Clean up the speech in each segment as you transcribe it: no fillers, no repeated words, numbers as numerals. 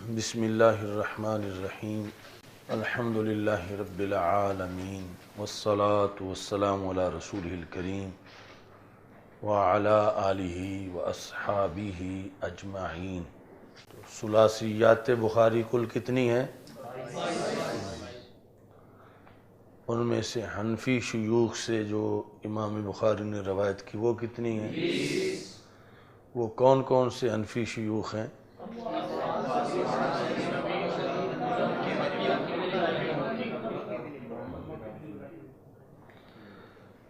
بسم اللہ الرحمن الرحیم الحمد للہ رب العالمین والصلاة والسلام علی رسولہ الکریم وعلی آلہ واصحابہ اجمعین۔ ثلاثیات بخاری کل کتنی ہیں؟ ان میں سے حنفی شیوخ سے جو امام بخاری نے روایت کی وہ کتنی ہیں؟ وہ کون کون سے حنفی شیوخ ہیں؟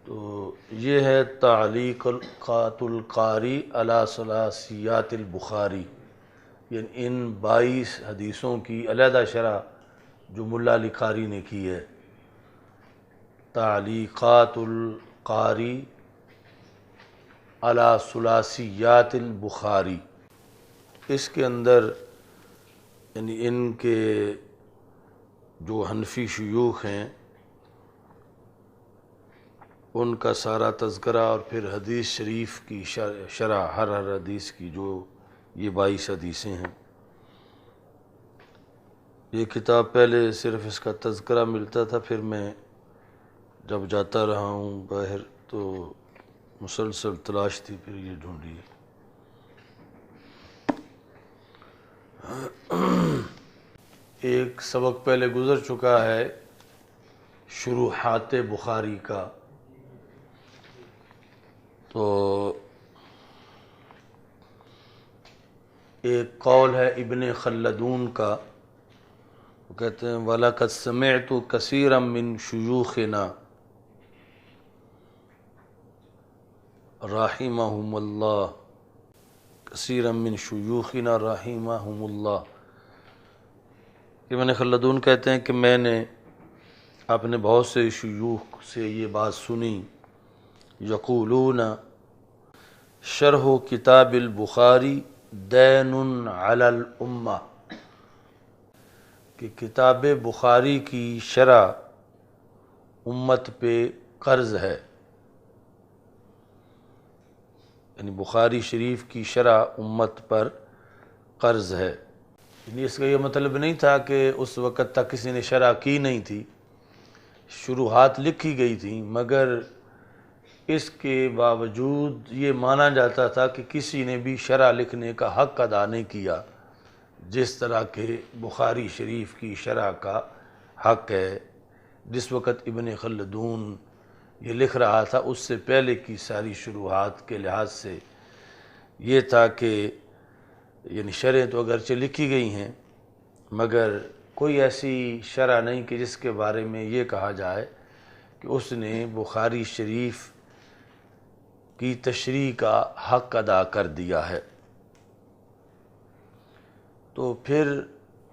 تو یہ ہے تعلیقات القاری علی ثلاثیات البخاری، یعنی ان 22 حدیثوں کی علیحدہ شرح جو ملا علی قاری نے کی ہے۔ تعلیقات القاری علی ثلاثیات البخاری، اس کے اندر یعنی ان کے جو حنفی شیوخ ہیں ان کا سارا تذکرہ اور پھر حدیث شریف کی شرح ہر حدیث کی، جو یہ 22 حدیثیں ہیں۔ یہ کتاب پہلے صرف اس کا تذکرہ ملتا تھا، پھر میں جب جاتا رہا ہوں باہر تو مسلسل تلاش تھی، پھر یہ ڈھونڈی۔ ایک سبق پہلے گزر چکا ہے شروحات بخاری کا، تو ایک قول ہے ابن خلدون کا، وہ کہتے ہیں وَلَقَدْ سَمِعْتُ كَثِيرًا مِّن شُيُوخِنَا رحمهم اللہ، كثيرا من شيوخنا رحمهم اللہ۔ ابن خلدون کہتے ہیں کہ میں نے اپنے بہت سے شیوخ سے یہ بات سنی، یقولون شرح کتاب البخاری دین علی الامہ، کہ کتاب بخاری کی شرح امت پہ قرض ہے، یعنی بخاری شریف کی شرح امت پر قرض ہے۔ یعنی اس کا یہ مطلب نہیں تھا کہ اس وقت تک کسی نے شرح کی نہیں تھی، شروحات لکھی گئی تھیں، مگر اس کے باوجود یہ مانا جاتا تھا کہ کسی نے بھی شرح لکھنے کا حق ادا نہیں کیا، جس طرح کہ بخاری شریف کی شرح کا حق ہے۔ جس وقت ابن خلدون یہ لکھ رہا تھا اس سے پہلے کی ساری شروحات کے لحاظ سے یہ تھا کہ یعنی شرحیں تو اگرچہ لکھی گئی ہیں مگر کوئی ایسی شرح نہیں کہ جس کے بارے میں یہ کہا جائے کہ اس نے بخاری شریف کی تشریح کا حق ادا کر دیا ہے۔ تو پھر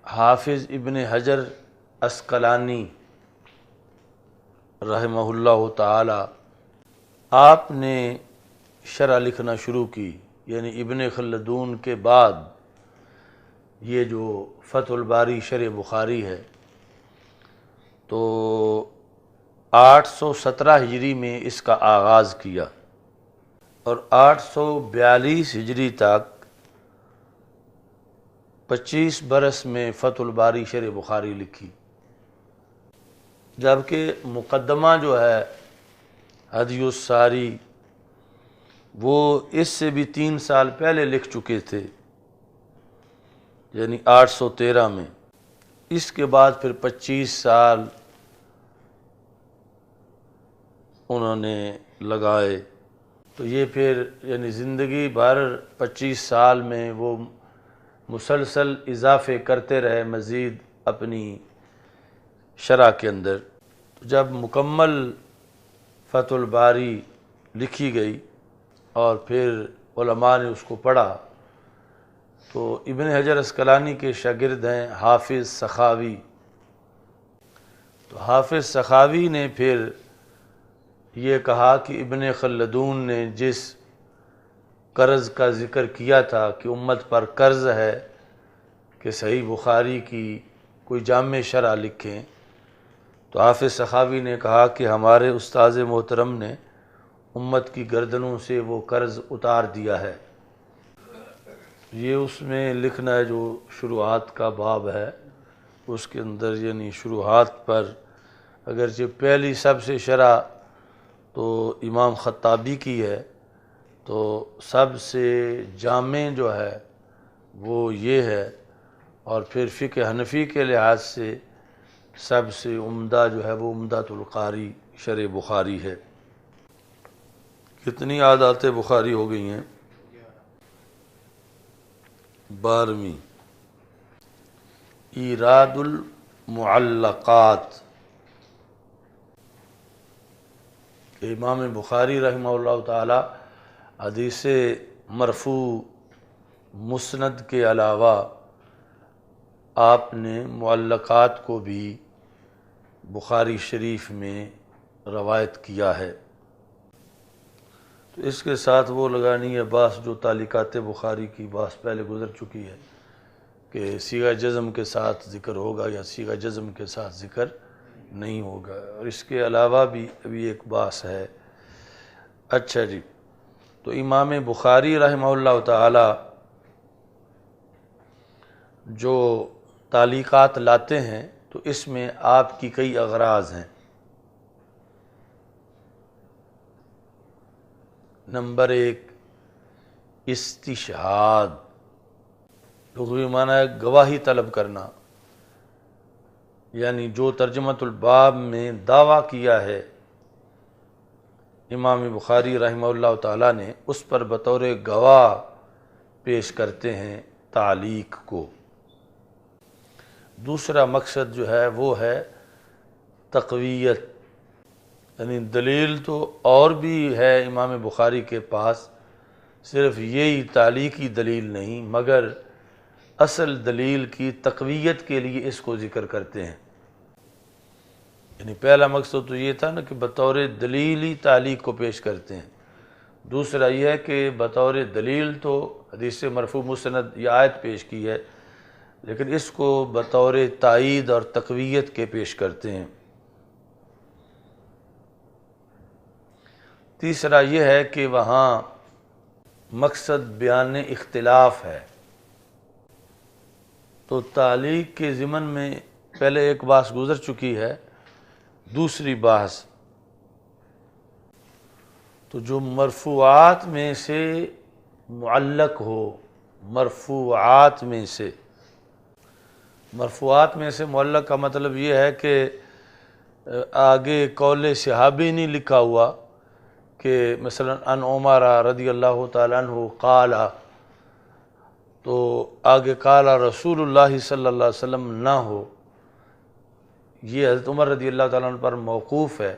حافظ ابن حجر عسقلانی رحمہ اللہ تعالی آپ نے شرح لکھنا شروع کی، یعنی ابن خلدون کے بعد یہ جو فتح الباری شرح بخاری ہے تو 817 ہجری میں اس کا آغاز کیا اور 842 ہجری تک 25 برس میں فتح الباری شرح بخاری لکھی، جبکہ مقدمہ جو ہے ہدی الساری وہ اس سے بھی 3 سال پہلے لکھ چکے تھے، یعنی 813 میں۔ اس کے بعد پھر 25 سال انہوں نے لگائے، تو یہ پھر یعنی زندگی بھر 25 سال میں وہ مسلسل اضافے کرتے رہے مزید اپنی شرح کے اندر۔ جب مکمل فتح الباری لکھی گئی اور پھر علماء نے اس کو پڑھا تو ابن حجر عسقلانی کے شاگرد ہیں حافظ سخاوی، تو حافظ سخاوی نے پھر یہ کہا کہ ابن خلدون نے جس قرض کا ذکر کیا تھا کہ امت پر قرض ہے کہ صحیح بخاری کی کوئی جامع شرح لکھیں، تو حافظ سخاوی نے کہا کہ ہمارے استاذ محترم نے امت کی گردنوں سے وہ قرض اتار دیا ہے۔ یہ اس میں لکھنا ہے جو شروحات کا باب ہے، اس کے اندر یعنی شروحات پر اگرچہ پہلی سب سے شرح تو امام خطابی کی ہے، تو سب سے جامع جو ہے وہ یہ ہے، اور پھر فقہ حنفی کے لحاظ سے سب سے عمدہ جو ہے وہ عمدۃ القاری شرح بخاری ہے۔ کتنی عادات بخاری ہو گئی ہیں؟ 12ویں۔ ایراد المعلقات، کہ امام بخاری رحمہ اللہ تعالی حدیث مرفوع مسند کے علاوہ آپ نے معلقات کو بھی بخاری شریف میں روایت کیا ہے۔ تو اس کے ساتھ وہ لگانی ہے بحث جو تعلیقات بخاری کی بحث پہلے گزر چکی ہے کہ صیغہ جزم کے ساتھ ذکر ہوگا یا صیغہ جزم کے ساتھ ذکر نہیں ہوگا، اور اس کے علاوہ بھی ابھی ایک بحث ہے۔ اچھا جی، تو امام بخاری رحمہ اللہ تعالی جو تعلیقات لاتے ہیں تو اس میں آپ کی کئی اغراض ہیں۔ نمبر 1، استشہاد، لغوی معنی ہے گواہی طلب کرنا، یعنی جو ترجمۃ الباب میں دعویٰ کیا ہے امام بخاری رحمہ اللہ تعالیٰ نے، اس پر بطور گواہ پیش کرتے ہیں تعلیق کو۔ دوسرا مقصد جو ہے وہ ہے تقویت، یعنی دلیل تو اور بھی ہے امام بخاری کے پاس، صرف یہی تعلیقی دلیل نہیں، مگر اصل دلیل کی تقویت کے لیے اس کو ذکر کرتے ہیں۔ یعنی پہلا مقصد تو یہ تھا نا کہ بطور دلیلی تعلیق کو پیش کرتے ہیں، دوسرا یہ ہے کہ بطور دلیل تو حدیث مرفوع مسند یہ آیت پیش کی ہے، لیکن اس کو بطور تائید اور تقویت کے پیش کرتے ہیں۔ تیسرا یہ ہے کہ وہاں مقصد بیان اختلاف ہے، تو تعلیق کے ضمن میں پہلے ایک بحث گزر چکی ہے، دوسری بحث تو جو مرفوعات میں سے معلق ہو، مرفوعات میں سے معلق کا مطلب یہ ہے کہ آگے قول صحابی نہیں لکھا ہوا کہ مثلا ان عمر رضی اللہ تعالیٰ عنہ قال، تو آگے قال رسول اللہ صلی اللہ علیہ وسلم نہ ہو، یہ حضرت عمر رضی اللہ تعالیٰ عنہ پر موقوف ہے،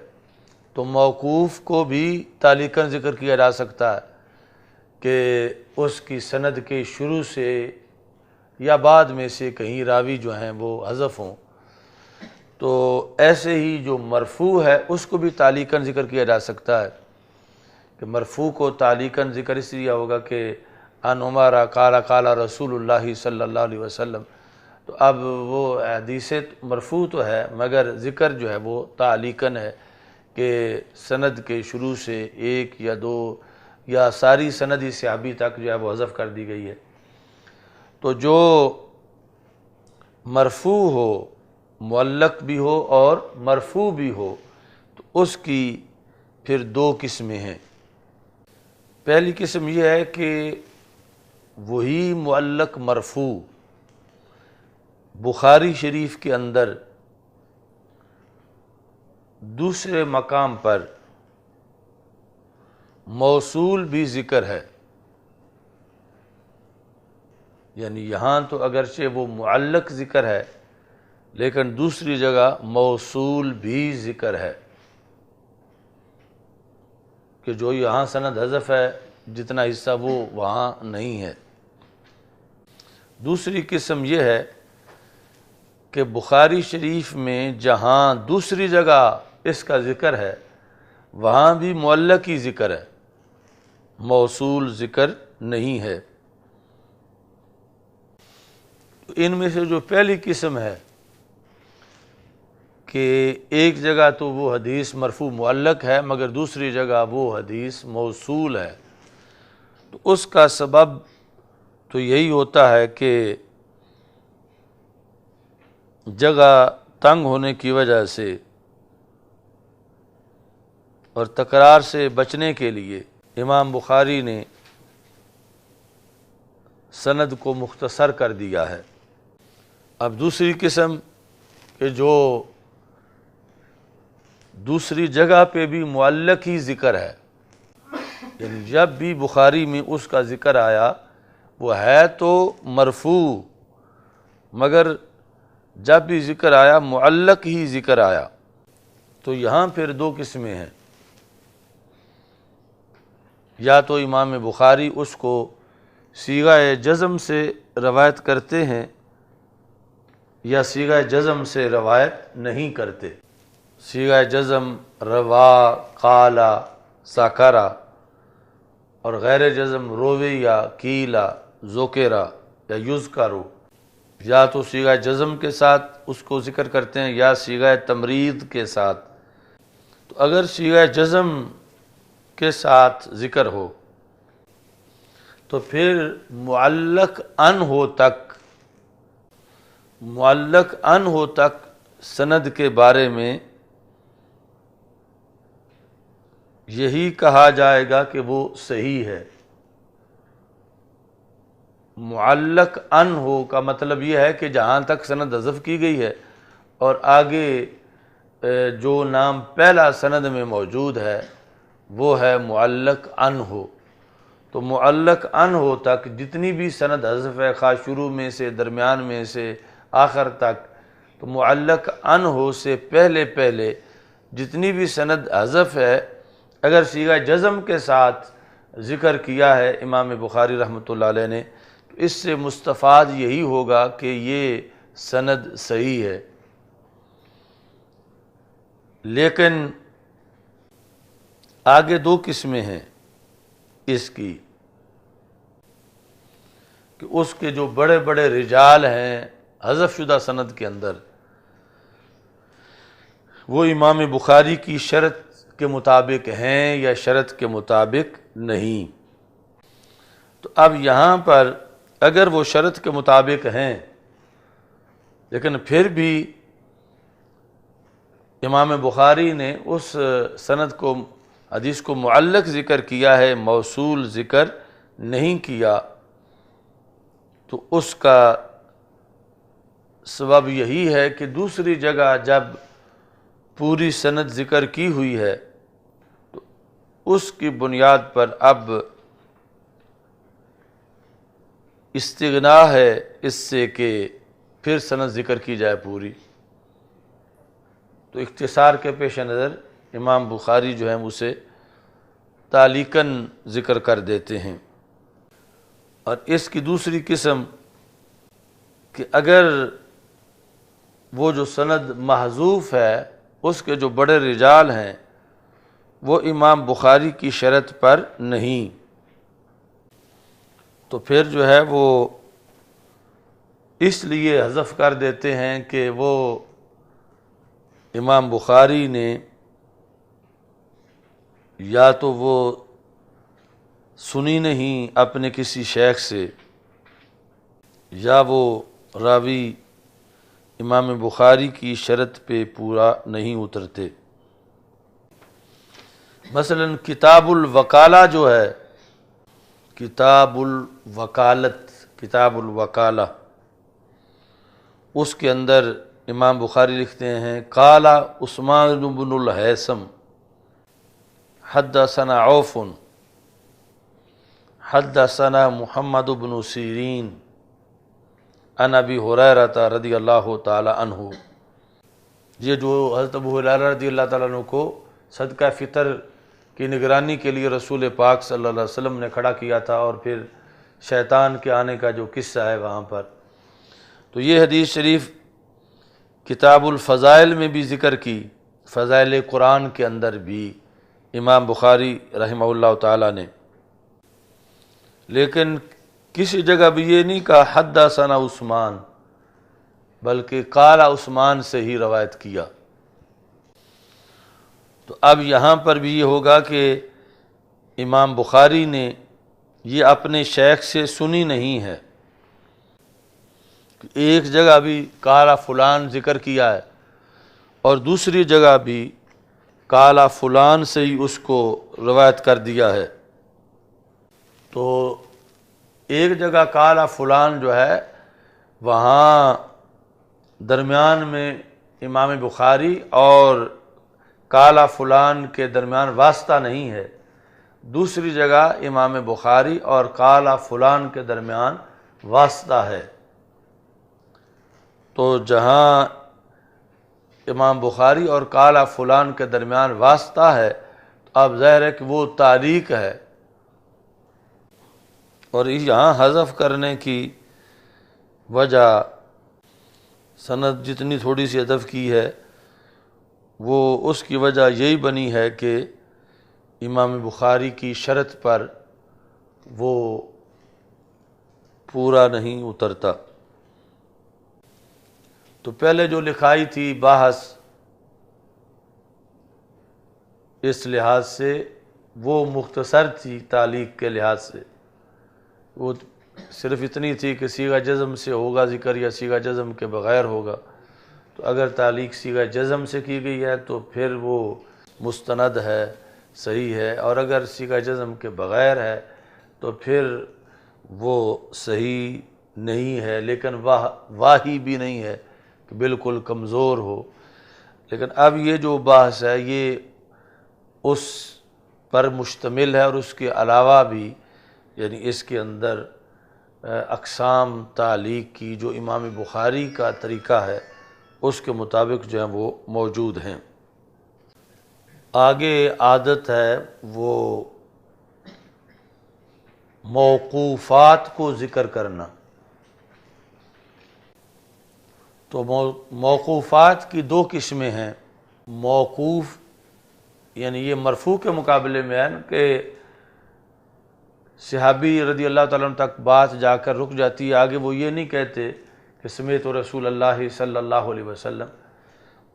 تو موقوف کو بھی تعلیقاً ذکر کیا جا سکتا ہے کہ اس کی سند کے شروع سے یا بعد میں سے کہیں راوی جو ہیں وہ حذف ہوں، تو ایسے ہی جو مرفوع ہے اس کو بھی تعلیقاً ذکر کیا جا سکتا ہے کہ مرفوع کو تعلیقاً ذکر اس لیے ہوگا کہ ان عمر قال قال رسول اللہ صلی اللہ علیہ وسلم، تو اب وہ حدیث مرفوع تو ہے مگر ذکر جو ہے وہ تعلیقاً ہے کہ سند کے شروع سے ایک یا دو یا ساری سند صحابی تک جو ہے وہ حذف کر دی گئی ہے۔ تو جو مرفوع ہو، معلق بھی ہو اور مرفوع بھی ہو، تو اس کی پھر دو قسمیں ہیں۔ پہلی قسم یہ ہے کہ وہی معلق مرفوع بخاری شریف کے اندر دوسرے مقام پر موصول بھی ذکر ہے، یعنی یہاں تو اگرچہ وہ معلق ذکر ہے لیکن دوسری جگہ موصول بھی ذکر ہے کہ جو یہاں سند حذف ہے جتنا حصہ وہ وہاں نہیں ہے۔ دوسری قسم یہ ہے کہ بخاری شریف میں جہاں دوسری جگہ اس کا ذکر ہے وہاں بھی معلق ہی ذکر ہے، موصول ذکر نہیں ہے۔ ان میں سے جو پہلی قسم ہے کہ ایک جگہ تو وہ حدیث مرفوع معلق ہے مگر دوسری جگہ وہ حدیث موصول ہے، تو اس کا سبب تو تو یہی ہوتا ہے کہ جگہ تنگ ہونے کی وجہ سے اور تکرار سے بچنے کے لیے امام بخاری نے سند کو مختصر کر دیا ہے۔ اب دوسری قسم کہ جو دوسری جگہ پہ بھی معلق ہی ذکر ہے، یعنی جب بھی بخاری میں اس کا ذکر آیا وہ ہے تو مرفوع، مگر جب بھی ذکر آیا معلق ہی ذکر آیا، تو یہاں پھر دو قسمیں ہیں۔ یا تو امام بخاری اس کو صیغہ جزم سے روایت کرتے ہیں یا صیغہ جزم سے روایت نہیں کرتے۔ صیغہ جزم روا، قالا، ساکرا، اور غیر جزم رویہ، کیلا، ذکرا یا یذکرو، یا تو صیغہ جزم کے ساتھ اس کو ذکر کرتے ہیں یا صیغہ تمرید کے ساتھ۔ تو اگر صیغہ جزم کے ساتھ ذکر ہو تو پھر معلق ان ہو تک سند کے بارے میں یہی کہا جائے گا کہ وہ صحیح ہے۔ معلق ان ہو کا مطلب یہ ہے کہ جہاں تک سند حذف کی گئی ہے اور آگے جو نام پہلا سند میں موجود ہے وہ ہے معلق ان ہو، تو معلق ان ہو تک جتنی بھی سند حذف ہے، خواہ شروع میں سے، درمیان میں سے، آخر تک، تو معلق ان ہو سے پہلے جتنی بھی سند حذف ہے، اگر صیغہ جزم کے ساتھ ذکر کیا ہے امام بخاری رحمۃ اللہ علیہ نے، تو اس سے مستفاد یہی ہوگا کہ یہ سند صحیح ہے۔ لیکن آگے دو قسمیں ہیں اس کی، کہ اس کے جو بڑے بڑے رجال ہیں حذف شدہ سند کے اندر، وہ امام بخاری کی شرط کے مطابق ہیں یا شرط کے مطابق نہیں۔ تو اب یہاں پر اگر وہ شرط کے مطابق ہیں لیکن پھر بھی امام بخاری نے اس سند کو، حدیث کو معلق ذکر کیا ہے، موصول ذکر نہیں کیا، تو اس کا سبب یہی ہے کہ دوسری جگہ جب پوری سند ذکر کی ہوئی ہے تو اس کی بنیاد پر اب استغنا ہے اس سے کہ پھر سند ذکر کی جائے پوری، تو اختصار کے پیش نظر امام بخاری جو ہیں اسے تعلیقاً ذکر کر دیتے ہیں۔ اور اس کی دوسری قسم کہ اگر وہ جو سند محذوف ہے اس کے جو بڑے رجال ہیں وہ امام بخاری کی شرط پر نہیں، تو پھر جو ہے وہ اس لیے حذف کر دیتے ہیں کہ وہ امام بخاری نے یا تو وہ سنی نہیں اپنے کسی شیخ سے، یا وہ راوی امام بخاری کی شرط پہ پورا نہیں اترتے۔ مثلا کتاب الوکالہ جو ہے، کتاب الوکالت، کتاب الوکالہ، اس کے اندر امام بخاری لکھتے ہیں قال عثمان بن الہیثم حدثنا عوف حدثنا محمد بن سیرین عن ابی ہریرہ رضی اللہ تعالی عنہ۔ یہ جو حضرت ابو ہریرہ رضی اللہ تعالیٰ عنہ کو صدقہ فطر کی نگرانی کے لیے رسول پاک صلی اللہ علیہ وسلم نے کھڑا کیا تھا، اور پھر شیطان کے آنے کا جو قصہ ہے وہاں پر، تو یہ حدیث شریف کتاب الفضائل میں بھی ذکر کی، فضائل قرآن کے اندر بھی امام بخاری رحمہ اللہ تعالیٰ نے، لیکن کسی جگہ بھی یہ نہیں کہا حدثنا عثمان، بلکہ قال عثمان سے ہی روایت کیا۔ تو اب یہاں پر بھی یہ ہوگا کہ امام بخاری نے یہ اپنے شیخ سے سنی نہیں ہے، ایک جگہ بھی قال فلان ذکر کیا ہے اور دوسری جگہ بھی قال فلان سے ہی اس کو روایت کر دیا ہے۔ تو ایک جگہ قال فلان جو ہے وہاں درمیان میں امام بخاری اور قال فلان کے درمیان واسطہ نہیں ہے، دوسری جگہ امام بخاری اور قال فلان کے درمیان واسطہ ہے۔ تو جہاں امام بخاری اور قال فلان کے درمیان واسطہ ہے تو اب ظاہر ہے کہ وہ تعلیق ہے، اور یہاں حذف کرنے کی وجہ سند جتنی تھوڑی سی حذف کی ہے وہ اس کی وجہ یہی بنی ہے کہ امام بخاری کی شرط پر وہ پورا نہیں اترتا۔ تو پہلے جو لکھائی تھی بحث اس لحاظ سے وہ مختصر تھی، تعلیق کے لحاظ سے وہ صرف اتنی تھی کہ صیغہ جزم سے ہوگا ذکر یا صیغہ جزم کے بغیر ہوگا۔ تو اگر تعلیق صیغہ جزم سے کی گئی ہے تو پھر وہ مستند ہے، صحیح ہے، اور اگر صیغہ جزم کے بغیر ہے تو پھر وہ صحیح نہیں ہے، لیکن واہی بھی نہیں ہے کہ بالکل کمزور ہو۔ لیکن اب یہ جو بحث ہے یہ اس پر مشتمل ہے، اور اس کے علاوہ بھی یعنی اس کے اندر اقسام تعلیق کی جو امام بخاری کا طریقہ ہے اس کے مطابق جو ہیں وہ موجود ہیں۔ آگے عادت ہے وہ موقوفات کو ذکر کرنا۔ تو موقوفات کی دو قسمیں ہیں۔ موقوف یعنی یہ مرفوع کے مقابلے میں ہے کہ صحابی رضی اللہ تعالیٰ عنہ تک بات جا کر رک جاتی ہے، آگے وہ یہ نہیں کہتے کہ سمیت رسول اللہ صلی اللہ علیہ وسلم،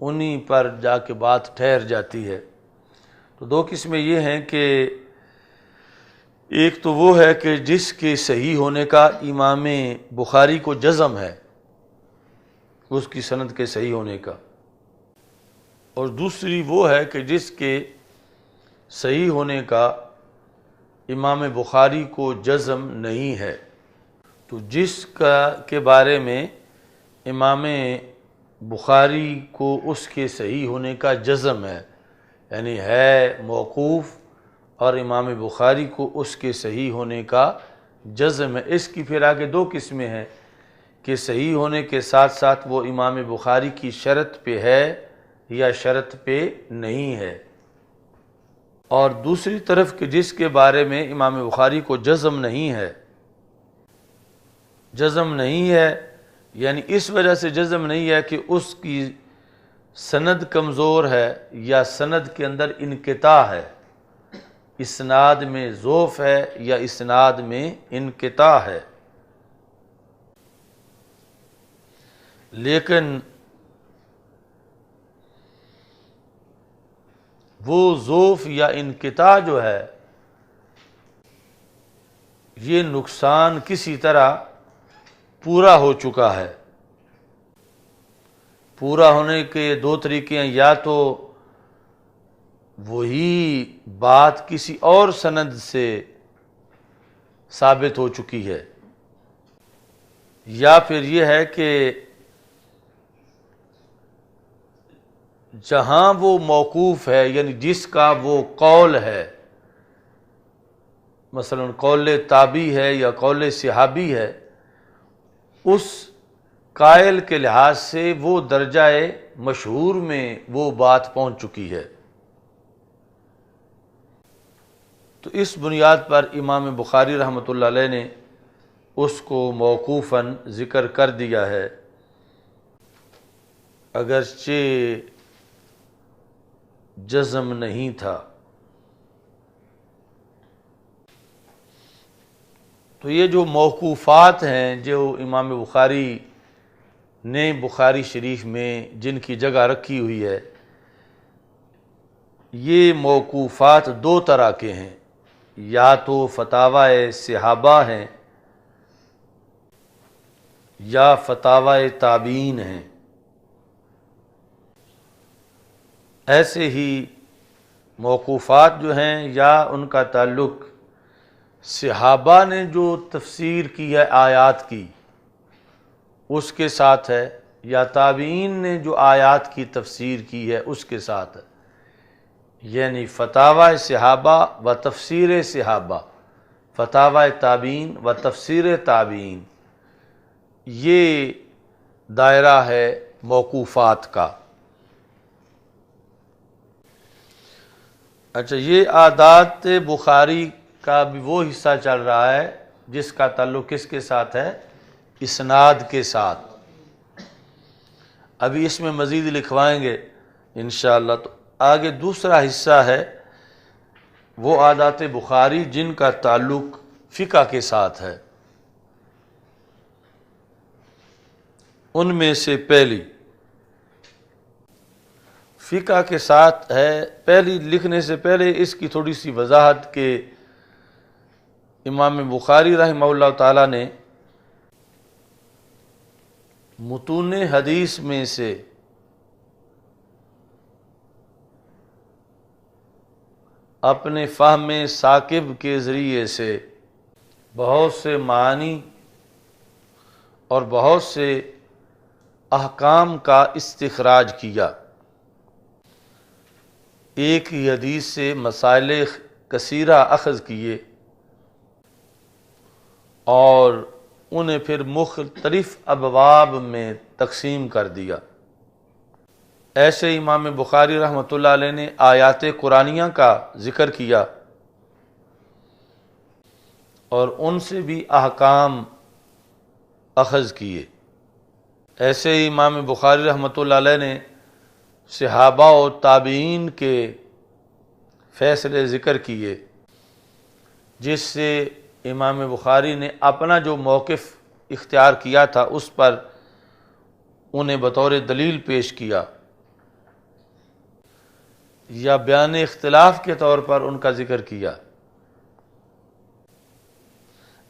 انہی پر جا کے بات ٹھہر جاتی ہے۔ تو دو قسمیں یہ ہیں کہ ایک تو وہ ہے کہ جس کے صحیح ہونے کا امام بخاری کو جزم ہے، اس کی سند کے صحیح ہونے کا، اور دوسری وہ ہے کہ جس کے صحیح ہونے کا امام بخاری کو جزم نہیں ہے۔ تو جس کے بارے میں امام بخاری کو اس کے صحیح ہونے کا جزم ہے، یعنی ہے موقوف اور امام بخاری کو اس کے صحیح ہونے کا جزم ہے۔ اس کی پھر آگے دو قسمیں ہیں کہ صحیح ہونے کے ساتھ ساتھ وہ امام بخاری کی شرط پہ ہے یا شرط پہ نہیں ہے، اور دوسری طرف کہ جس کے بارے میں امام بخاری کو جزم نہیں ہے۔ جزم نہیں ہے یعنی اس وجہ سے جزم نہیں ہے کہ اس کی سند کمزور ہے یا سند کے اندر انقطاع ہے، اسناد میں ضعف ہے یا اسناد میں انقطاع ہے، لیکن وہ ضعف یا انقطاع جو ہے یہ نقصان کسی طرح پورا ہو چکا ہے۔ پورا ہونے کے دو طریقے ہیں، یا تو وہی بات کسی اور سند سے ثابت ہو چکی ہے، یا پھر یہ ہے کہ جہاں وہ موقوف ہے یعنی جس کا وہ قول ہے، مثلا قول تابعی ہے یا قول صحابی ہے، اس قائل کے لحاظ سے وہ درجہ مشہور میں وہ بات پہنچ چکی ہے۔ تو اس بنیاد پر امام بخاری رحمۃ اللہ علیہ نے اس کو موقوفاً ذکر کر دیا ہے، اگرچہ جزم نہیں تھا۔ تو یہ جو موقوفات ہیں جو امام بخاری نے بخاری شریف میں جن کی جگہ رکھی ہوئی ہے، یہ موقوفات دو طرح کے ہیں، یا تو فتاوی صحابہ ہیں یا فتاوی تابعین ہیں۔ ایسے ہی موقوفات جو ہیں یا ان کا تعلق صحابہ نے جو تفسیر کی ہے آیات کی اس کے ساتھ ہے، یا تابعین نے جو آیات کی تفسیر کی ہے اس کے ساتھ ہے، یعنی فتاوی صحابہ و تفسیر صحابہ، فتاوی تابعین و تفسیر تابعین، یہ دائرہ ہے موقوفات کا۔ اچھا، یہ عادات بخاری کا بھی وہ حصہ چل رہا ہے جس کا تعلق کس کے ساتھ ہے؟ اسناد کے ساتھ۔ ابھی اس میں مزید لکھوائیں گے انشاءاللہ۔ تو آگے دوسرا حصہ ہے وہ عادات بخاری جن کا تعلق فقہ کے ساتھ ہے۔ ان میں سے پہلی فقہ کے ساتھ ہے۔ پہلی لکھنے سے پہلے اس کی تھوڑی سی وضاحت کہ امام بخاری رحمہ اللہ تعالیٰ نے متون حدیث میں سے اپنے فہم ثاقب کے ذریعے سے بہت سے معانی اور بہت سے احکام کا استخراج کیا۔ ایک ہی حدیث سے مسائل کثیرہ اخذ کیے اور انہیں پھر مختلف ابواب میں تقسیم کر دیا۔ ایسے امام بخاری رحمۃ اللہ علیہ نے آیات قرآنیہ کا ذکر کیا اور ان سے بھی احکام اخذ کیے۔ ایسے ہی امام بخاری رحمۃ اللہ علیہ نے صحابہ و تابعین کے فیصلے ذکر کیے، جس سے امام بخاری نے اپنا جو موقف اختیار کیا تھا اس پر انہیں بطور دلیل پیش کیا، یا بیان اختلاف کے طور پر ان کا ذکر کیا،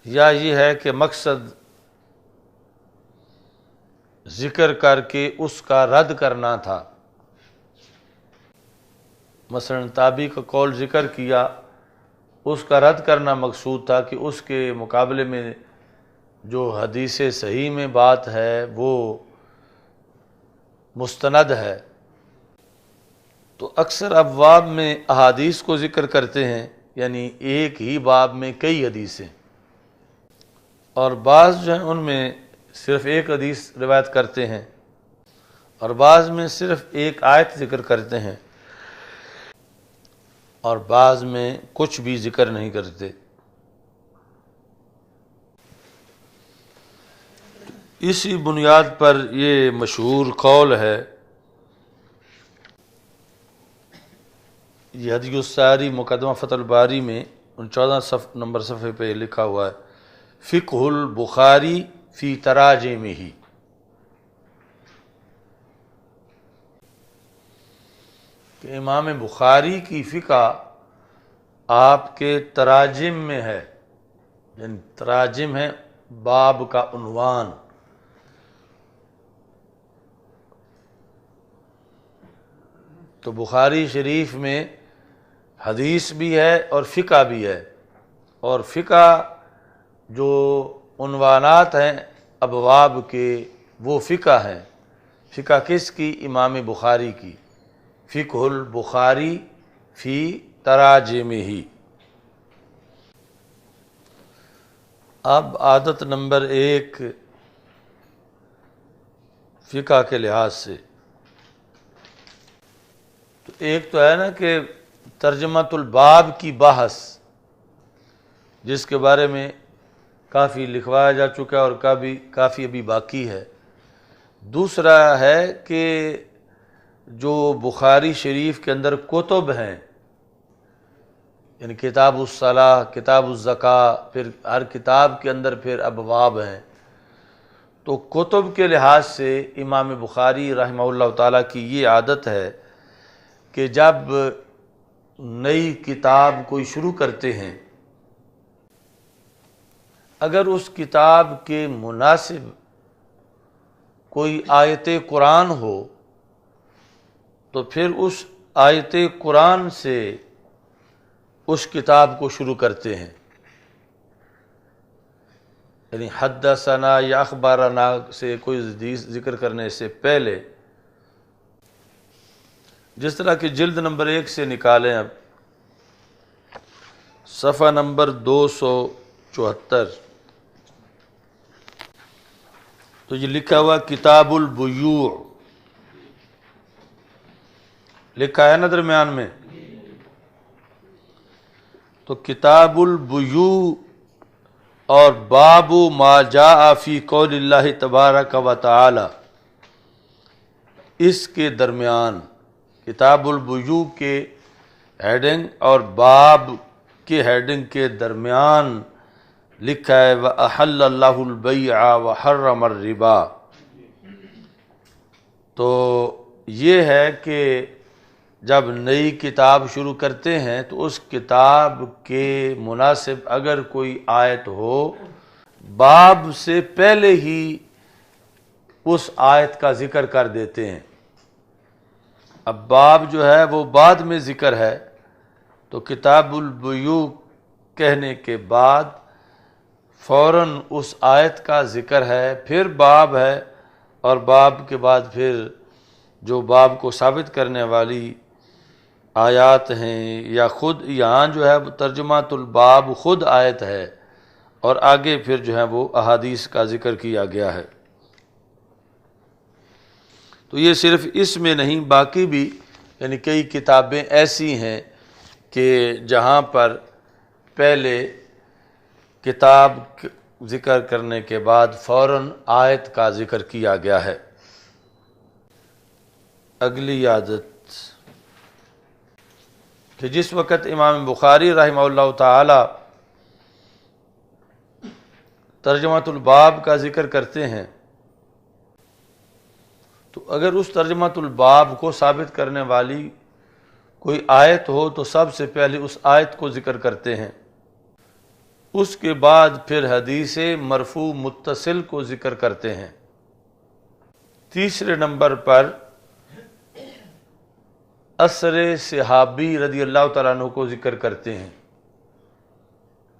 یا یہ ہے کہ مقصد ذکر کر کے اس کا رد کرنا تھا۔ مثلا تابعی کا قول ذکر کیا، اس کا رد کرنا مقصود تھا کہ اس کے مقابلے میں جو حدیث صحیح میں بات ہے وہ مستند ہے۔ تو اکثر ابواب میں احادیث کو ذکر کرتے ہیں، یعنی ایک ہی باب میں کئی حدیثیں، اور بعض جو ہیں ان میں صرف ایک حدیث روایت کرتے ہیں اور بعض میں صرف ایک آیت ذکر کرتے ہیں اور بعض میں کچھ بھی ذکر نہیں کرتے۔ اسی بنیاد پر یہ مشہور قول ہے، یہ ہدی الساری مقدمہ فتح الباری میں 14 نمبر صفحے پہ لکھا ہوا ہے، فقہ البخاری فی تراجمہ، کہ امام بخاری کی فقہ آپ کے تراجم میں ہے، یعنی تراجم ہے باب کا عنوان۔ تو بخاری شریف میں حدیث بھی ہے اور فقہ بھی ہے، اور فقہ جو عنوانات ہیں ابواب کے وہ فقہ ہیں۔ فقہ کس کی؟ امام بخاری کی، فقہ البخاری فی تراجمہ۔ اب عادت نمبر 1 فقہ کے لحاظ سے، تو ایک تو ہے نا کہ ترجمۃ الباب کی بحث، جس کے بارے میں کافی لکھوایا جا چکا ہے اور کافی ابھی باقی ہے۔ دوسرا ہے کہ جو بخاری شریف کے اندر کتب ہیں، یعنی کتاب الصلاۃ، کتاب الزکوٰۃ، پھر ہر کتاب کے اندر پھر ابواب ہیں، تو کتب کے لحاظ سے امام بخاری رحمہ اللہ تعالیٰ کی یہ عادت ہے کہ جب نئی کتاب کوئی شروع کرتے ہیں، اگر اس کتاب کے مناسب کوئی آیت قرآن ہو تو پھر اس آیت قرآن سے اس کتاب کو شروع کرتے ہیں، یعنی حدثنا یا اخبارنا سے کوئی حدیث ذکر کرنے سے پہلے، جس طرح کہ جلد نمبر 1 سے نکالیں اب صفحہ نمبر 274، تو یہ لکھا ہوا کتاب البیوع لکھا ہے نا درمیان میں، تو کتاب البیوع اور باب ما جاء فی قول اللہ تبارک و تعالی، اس کے درمیان کتاب البیوع کے ہیڈنگ اور باب کے ہیڈنگ کے درمیان لکھا ہے وَأَحَلَّ اللَّهُ الْبَيْعَ وَحَرَّمَ الرِّبَا۔ تو یہ ہے کہ جب نئی کتاب شروع کرتے ہیں تو اس کتاب کے مناسب اگر کوئی آیت ہو، باب سے پہلے ہی اس آیت کا ذکر کر دیتے ہیں۔ اب باب جو ہے وہ بعد میں ذکر ہے، تو کتاب البیوع کہنے کے بعد فوراً اس آیت کا ذکر ہے، پھر باب ہے، اور باب کے بعد پھر جو باب کو ثابت کرنے والی آیات ہیں، یا خود یہاں جو ہے وہ ترجمۃ الباب خود آیت ہے، اور آگے پھر جو ہے وہ احادیث کا ذکر کیا گیا ہے۔ تو یہ صرف اس میں نہیں، باقی بھی یعنی کئی کتابیں ایسی ہیں کہ جہاں پر پہلے کتاب ذکر کرنے کے بعد فوراً آیت کا ذکر کیا گیا ہے۔ اگلی عادت کہ جس وقت امام بخاری رحمہ اللہ تعالی ترجمۃ الباب کا ذکر کرتے ہیں، تو اگر اس ترجمۃ الباب کو ثابت کرنے والی کوئی آیت ہو تو سب سے پہلے اس آیت کو ذکر کرتے ہیں، اس کے بعد پھر حدیث مرفوع متصل کو ذکر کرتے ہیں۔ تیسرے نمبر پر اثر صحابی رضی اللہ تعالیٰ عنہ کو ذکر کرتے ہیں،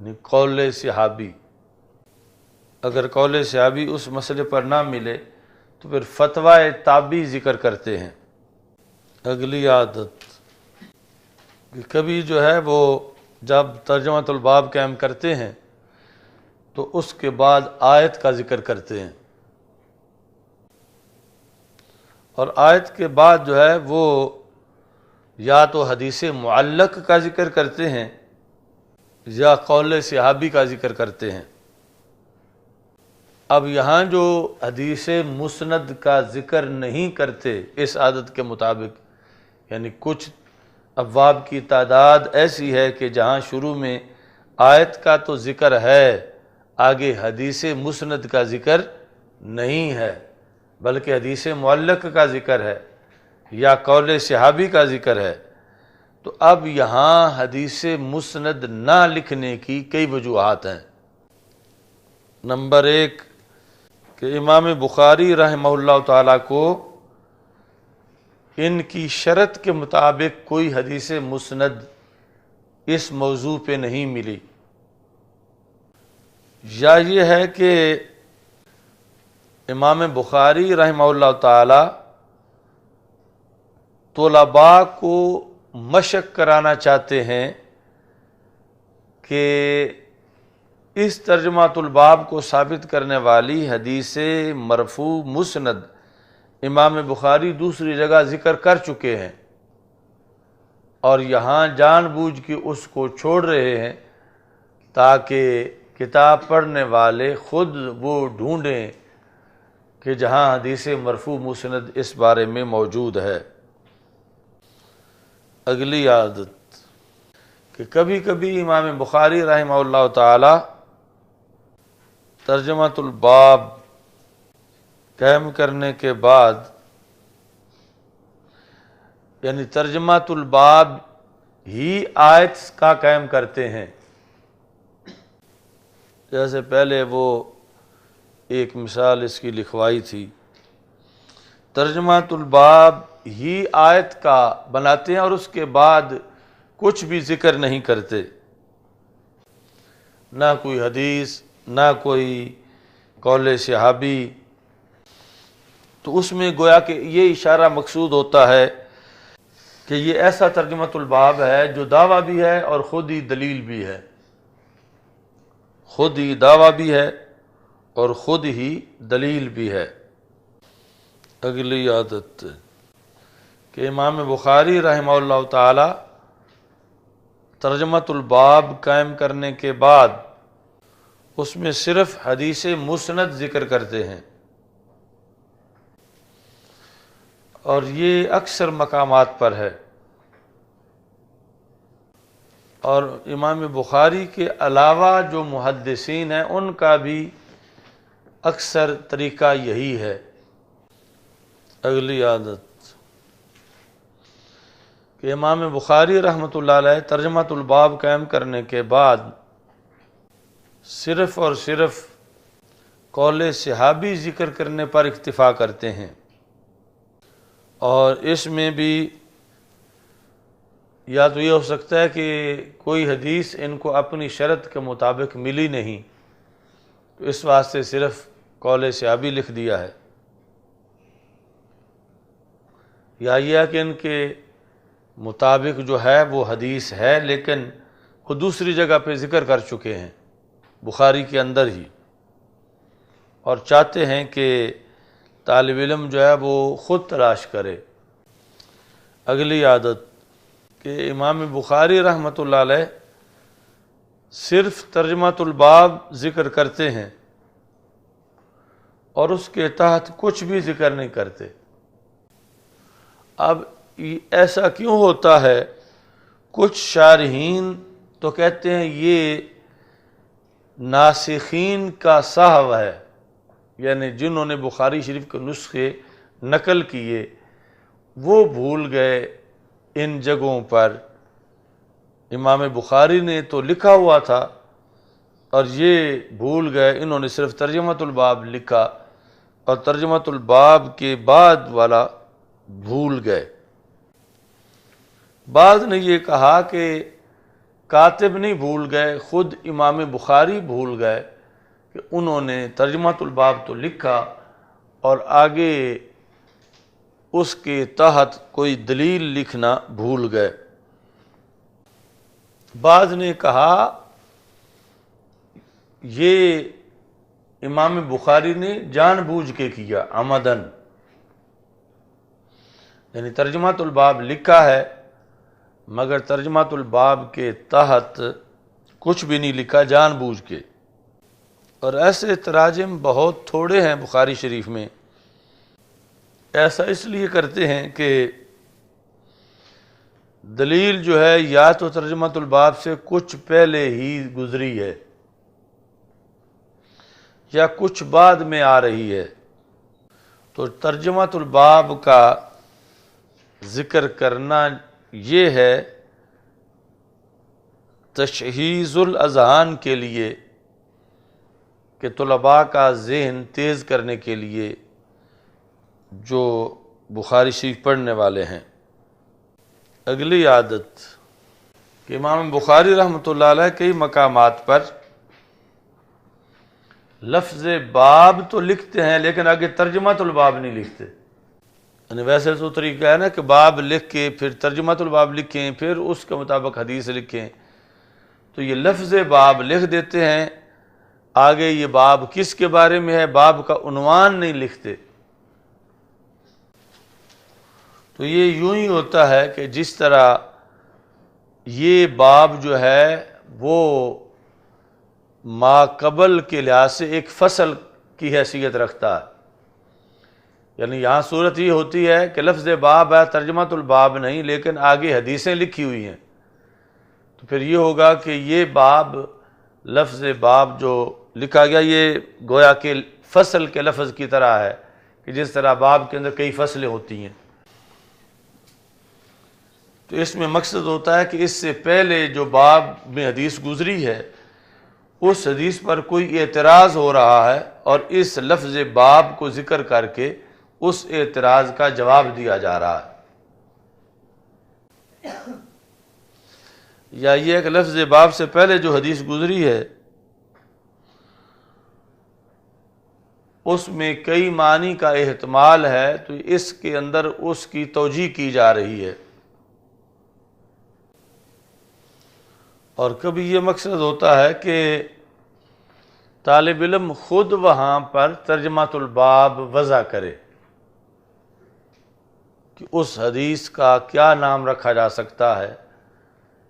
یعنی قول صحابی۔ اگر قول صحابی اس مسئلے پر نہ ملے تو پھر فتویٰ تابعی ذکر کرتے ہیں۔ اگلی عادت کہ کبھی جو ہے وہ جب ترجمۃ الباب قائم کرتے ہیں تو اس کے بعد آیت کا ذکر کرتے ہیں، اور آیت کے بعد جو ہے وہ یا تو حدیث معلق کا ذکر کرتے ہیں یا قول صحابی کا ذکر کرتے ہیں۔ اب یہاں جو حدیث مسند کا ذکر نہیں کرتے اس عادت کے مطابق، یعنی کچھ ابواب کی تعداد ایسی ہے کہ جہاں شروع میں آیت کا تو ذکر ہے، آگے حدیث مسند کا ذکر نہیں ہے، بلکہ حدیث معلق کا ذکر ہے یا قول صحابی کا ذکر ہے، تو اب یہاں حدیث مسند نہ لکھنے کی کئی وجوہات ہیں۔ نمبر 1 کہ امام بخاری رحمہ اللہ تعالیٰ کو ان کی شرط کے مطابق کوئی حدیث مسند اس موضوع پہ نہیں ملی، یا یہ ہے کہ امام بخاری رحمہ اللہ تعالیٰ طلباء کو مشق کرانا چاہتے ہیں کہ اس ترجمۃ الباب کو ثابت کرنے والی حدیث مرفوع مسند امام بخاری دوسری جگہ ذکر کر چکے ہیں، اور یہاں جان بوجھ کے اس کو چھوڑ رہے ہیں تاکہ کتاب پڑھنے والے خود وہ ڈھونڈیں کہ جہاں حدیث مرفوع مسند اس بارے میں موجود ہے۔ اگلی عادت کہ کبھی کبھی امام بخاری رحمہ اللہ تعالی ترجمۃ الباب قائم کرنے کے بعد، یعنی ترجمۃ الباب ہی آیت کا قائم کرتے ہیں۔ جیسے پہلے وہ ایک مثال اس کی لکھوائی تھی ترجمۃ الباب ہی آیت کا بناتے ہیں اور اس کے بعد کچھ بھی ذکر نہیں کرتے، نہ کوئی حدیث نہ کوئی قول صحابی۔ تو اس میں گویا کہ یہ اشارہ مقصود ہوتا ہے کہ یہ ایسا ترجمۃ الباب ہے جو دعویٰ بھی ہے اور خود ہی دلیل بھی ہے، خود ہی دعویٰ بھی ہے اور خود ہی دلیل بھی ہے۔ اگلی عادت کہ امام بخاری رحمہ اللہ تعالی ترجمۃ الباب قائم کرنے کے بعد اس میں صرف حدیث مسند ذکر کرتے ہیں، اور یہ اکثر مقامات پر ہے، اور امام بخاری کے علاوہ جو محدثین ہیں ان کا بھی اکثر طریقہ یہی ہے۔ اگلی عادت کہ امام بخاری رحمۃ اللہ علیہ ترجمۃ الباب قائم کرنے کے بعد صرف اور صرف قول صحابی ذکر کرنے پر اکتفا کرتے ہیں، اور اس میں بھی یا تو یہ ہو سکتا ہے کہ کوئی حدیث ان کو اپنی شرط کے مطابق ملی نہیں، تو اس واسطے صرف قول صحابی لکھ دیا ہے، یا یہ کہ ان کے مطابق جو ہے وہ حدیث ہے لیکن وہ دوسری جگہ پہ ذکر کر چکے ہیں بخاری کے اندر ہی، اور چاہتے ہیں کہ طالب علم جو ہے وہ خود تلاش کرے۔ اگلی عادت کہ امام بخاری رحمۃ اللہ علیہ صرف ترجمۃ الباب ذکر کرتے ہیں اور اس کے تحت کچھ بھی ذکر نہیں کرتے۔ اب ایسا کیوں ہوتا ہے؟ کچھ شارحین تو کہتے ہیں یہ ناسخین کا سہو ہے، یعنی جنہوں نے بخاری شریف کے نسخے نقل کیے وہ بھول گئے ان جگہوں پر، امام بخاری نے تو لکھا ہوا تھا اور یہ بھول گئے، انہوں نے صرف ترجمۃ الباب لکھا اور ترجمۃ الباب کے بعد والا بھول گئے۔ بعض نے یہ کہا کہ کاتب نہیں بھول گئے، خود امام بخاری بھول گئے کہ انہوں نے ترجمۃ الباب تو لکھا اور آگے اس کے تحت کوئی دلیل لکھنا بھول گئے۔ بعض نے کہا یہ امام بخاری نے جان بوجھ کے کیا، عمدن، یعنی ترجمۃ الباب لکھا ہے مگر ترجمۃ الباب کے تحت کچھ بھی نہیں لکھا جان بوجھ کے۔ اور ایسے تراجم بہت تھوڑے ہیں بخاری شریف میں، ایسا اس لیے کرتے ہیں کہ دلیل جو ہے یا تو ترجمۃ الباب سے کچھ پہلے ہی گزری ہے یا کچھ بعد میں آ رہی ہے، تو ترجمۃ الباب کا ذکر کرنا یہ ہے تشہیز الاذہان کے لیے، کہ طلباء کا ذہن تیز کرنے کے لیے جو بخاری شریف پڑھنے والے ہیں۔ اگلی عادت کہ امام بخاری رحمۃ اللہ علیہ کئی مقامات پر لفظ باب تو لکھتے ہیں لیکن آگے ترجمۃ الباب نہیں لکھتے، یعنی ویسے تو طریقہ ہے نا کہ باب لکھ کے پھر ترجمۃ الباب لکھیں پھر اس کے مطابق حدیث لکھیں، تو یہ لفظ باب لکھ دیتے ہیں، آگے یہ باب کس کے بارے میں ہے باب کا عنوان نہیں لکھتے۔ تو یہ یوں ہی ہوتا ہے کہ جس طرح یہ باب جو ہے وہ ما قبل کے لحاظ سے ایک فصل کی حیثیت رکھتا ہے، یعنی یہاں صورت یہ ہوتی ہے کہ لفظ باب ہے ترجمۃ الباب نہیں لیکن آگے حدیثیں لکھی ہوئی ہیں، تو پھر یہ ہوگا کہ یہ باب لفظ باب جو لکھا گیا یہ گویا کہ فصل کے لفظ کی طرح ہے، کہ جس طرح باب کے اندر کئی فصلیں ہوتی ہیں۔ تو اس میں مقصد ہوتا ہے کہ اس سے پہلے جو باب میں حدیث گزری ہے اس حدیث پر کوئی اعتراض ہو رہا ہے اور اس لفظ باب کو ذکر کر کے اس اعتراض کا جواب دیا جا رہا ہے۔ یا یہ ایک لفظ باب سے پہلے جو حدیث گزری ہے اس میں کئی معنی کا احتمال ہے، تو اس کے اندر اس کی توجیہ کی جا رہی ہے۔ اور کبھی یہ مقصد ہوتا ہے کہ طالب علم خود وہاں پر ترجمۃ الباب وضع کرے کہ اس حدیث کا کیا نام رکھا جا سکتا ہے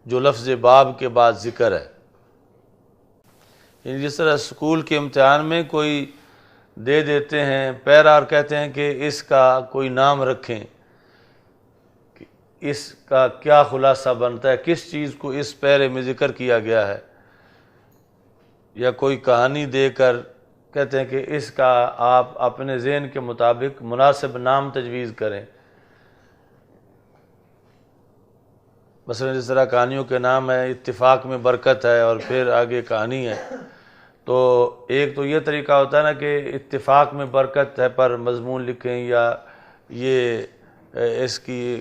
جو لفظ باب کے بعد ذکر ہے۔ یعنی جس طرح اسکول کے امتحان میں کوئی دے دیتے ہیں پیرا اور کہتے ہیں کہ اس کا کوئی نام رکھیں، کہ اس کا کیا خلاصہ بنتا ہے، کس چیز کو اس پیرے میں ذکر کیا گیا ہے، یا کوئی کہانی دے کر کہتے ہیں کہ اس کا آپ اپنے ذہن کے مطابق مناسب نام تجویز کریں۔ مثلا جس طرح کہانیوں کے نام ہے اتفاق میں برکت ہے اور پھر آگے کہانی ہے، تو ایک تو یہ طریقہ ہوتا ہے نا کہ اتفاق میں برکت ہے پر مضمون لکھیں، یا یہ اس کی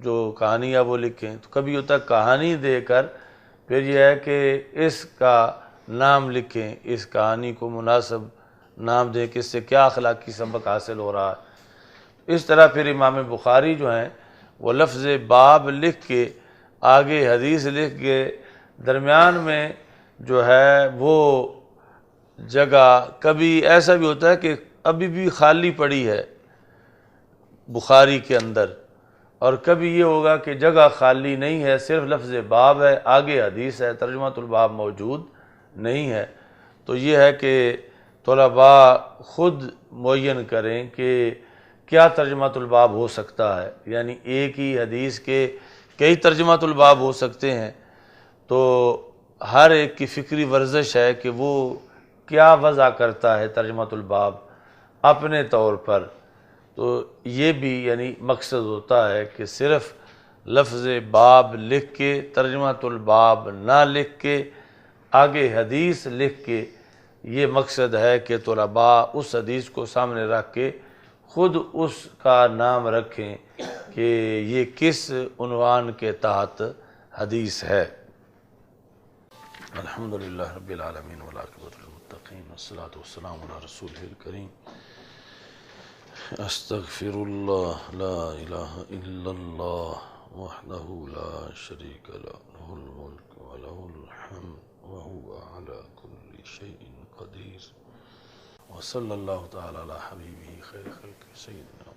جو کہانی ہے وہ لکھیں۔ تو کبھی ہوتا ہے کہانی دے کر پھر یہ ہے کہ اس کا نام لکھیں، اس کہانی کو مناسب نام دیں کہ اس سے کیا اخلاقی سبق حاصل ہو رہا ہے۔ اس طرح پھر امام بخاری جو ہیں وہ لفظ باب لکھ کے آگے حدیث لکھ کے درمیان میں جو ہے وہ جگہ، کبھی ایسا بھی ہوتا ہے کہ ابھی بھی خالی پڑی ہے بخاری کے اندر، اور کبھی یہ ہوگا کہ جگہ خالی نہیں ہے، صرف لفظ باب ہے، آگے حدیث ہے، ترجمۃ الباب موجود نہیں ہے۔ تو یہ ہے کہ طلباء خود معین کریں کہ کیا ترجمۃ الباب ہو سکتا ہے، یعنی ایک ہی حدیث کے کئی ترجمۃ الباب ہو سکتے ہیں، تو ہر ایک کی فکری ورزش ہے کہ وہ کیا وضع کرتا ہے ترجمۃ الباب اپنے طور پر۔ تو یہ بھی یعنی مقصد ہوتا ہے کہ صرف لفظ باب لکھ کے ترجمۃ الباب نہ لکھ کے آگے حدیث لکھ کے، یہ مقصد ہے کہ طلباء اس حدیث کو سامنے رکھ کے خود اس کا نام رکھیں کہ یہ کس عنوان کے تحت حدیث ہے۔ الحمدللہ رب العالمین والعاقبۃ للمتقین والصلاۃ والسلام علی رسولہ الکریم۔ استغفر اللہ لا الہ الا اللہ وحدہ لا شریک لہ، لہ الملک ولہ الحمد وہو علی کل شیء قدیر، وصلی اللہ تعالی علی حبیبہ خیر خلق سیدنا